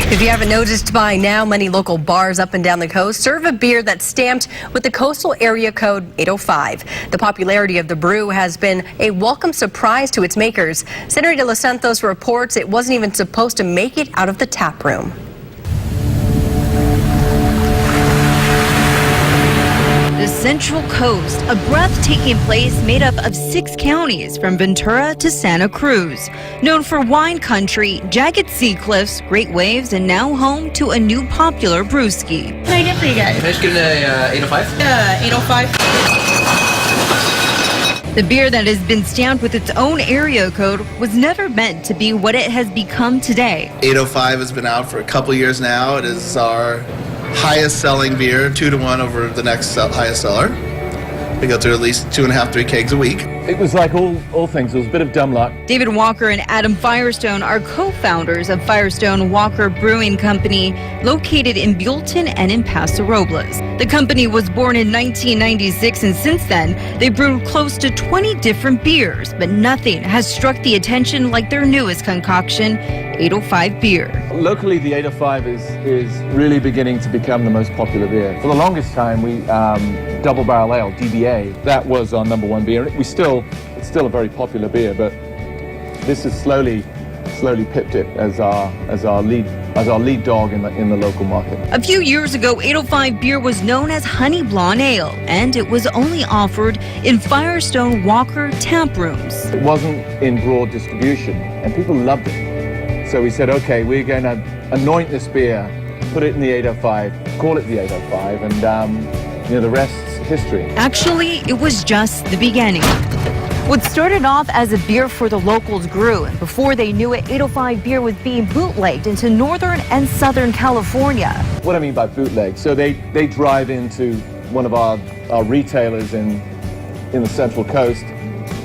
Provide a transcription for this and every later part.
If you haven't noticed by now, many local bars up and down the coast serve a beer that's stamped with the coastal area code 805. The popularity of the brew has been a welcome surprise to its makers. Senator De Los Santos reports it wasn't even supposed to make it out of the tap room. The Central Coast, a breathtaking place made up of 6 counties from Ventura to Santa Cruz. Known for wine country, jagged sea cliffs, great waves, and now home to a new popular brewski. What can I get for you guys? Can I just get an 805? 805. The beer that has been stamped with its own area code was never meant to be what it has become today. 805 has been out for a couple years now. It is our highest selling beer, 2-to-1 over the next highest seller. We go through at least 2.5, 3 kegs a week. It was like all things. It was a bit of dumb luck. David Walker and Adam Firestone are co-founders of Firestone Walker Brewing Company, located in Buellton and in Paso Robles. The company was born in 1996, and since then, they brewed close to 20 different beers, but nothing has struck the attention like their newest concoction, 805 beer. Locally, the 805 is really beginning to become the most popular beer. For the longest time, we Double Barrel Ale, DBA, that was our #1 beer. It's still a very popular beer, but this has slowly pipped it as our lead dog in the local market. A few years ago, 805 beer was known as Honey Blonde Ale, and it was only offered in Firestone Walker tap rooms. It wasn't in broad distribution, and people loved it. So we said, okay, we're going to anoint this beer, put it in the 805, call it the 805, and the rest's history. Actually, it was just the beginning. What started off as a beer for the locals grew, and before they knew it, 805 beer was being bootlegged into Northern and Southern California. What I mean by bootleg, so they drive into one of our retailers in the Central Coast,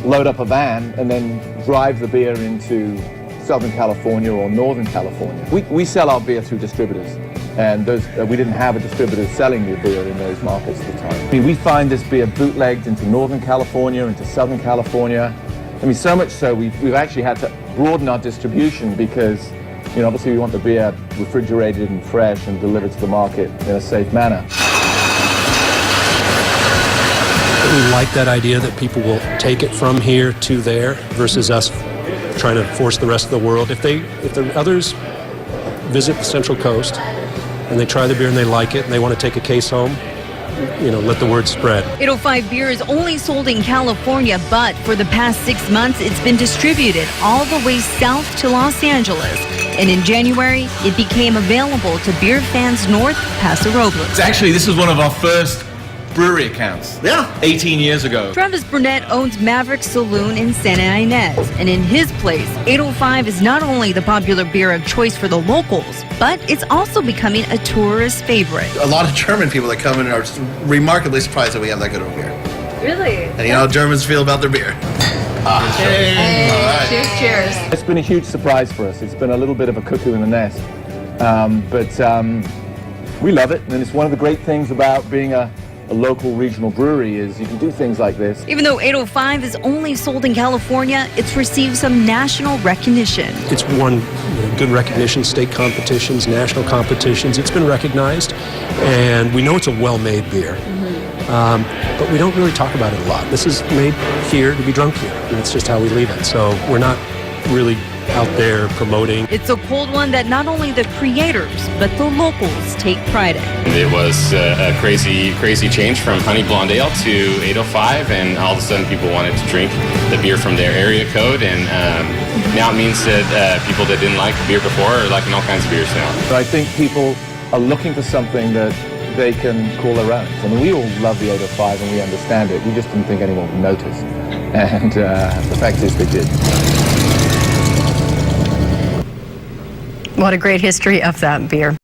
load up a van, and then drive the beer into Southern California or Northern California. We sell our beer through distributors, and we didn't have a distributor selling the beer in those markets at the time. I mean, we find this beer bootlegged into Northern California, into Southern California. I mean, so much so we've actually had to broaden our distribution because, obviously we want the beer refrigerated and fresh and delivered to the market in a safe manner. We like that idea that people will take it from here to there versus us trying to force the rest of the world. If the others visit the Central Coast and they try the beer and they like it and they want to take a case home, let the word spread. 805 beer is only sold in California, but for the past 6 months, it's been distributed all the way south to Los Angeles. And in January, it became available to beer fans north of Paso Robles. Actually, this was one of our first brewery accounts. Yeah. 18 years ago. Travis Burnett owns Maverick Saloon in Santa Ynez, and in his place, 805 is not only the popular beer of choice for the locals, but it's also becoming a tourist favorite. A lot of German people that come in are remarkably surprised that we have that good of a beer. Really? And you know how Germans feel about their beer. Hey, All right. cheers. It's been a huge surprise for us. It's been a little bit of a cuckoo in the nest, but we love it, and it's one of the great things about being a local regional brewery is you can do things like this. Even though 805 is only sold in California, it's received some national recognition. It's won good recognition, state competitions, national competitions. It's been recognized, and we know it's a well-made beer. But we don't really talk about it a lot. This is made here to be drunk here, and that's just how we leave it. So we're not really out there promoting. It's a cold one that not only the creators, but the locals take pride in. It was a crazy change from Honey Blonde Ale to 805, and all of a sudden people wanted to drink the beer from their area code, and now it means that people that didn't like beer before are liking all kinds of beers now. So I think people are looking for something that they can call their own. I mean, we all love the 805 and we understand it. We just didn't think anyone would notice. And the fact is they did. What a great history of that beer.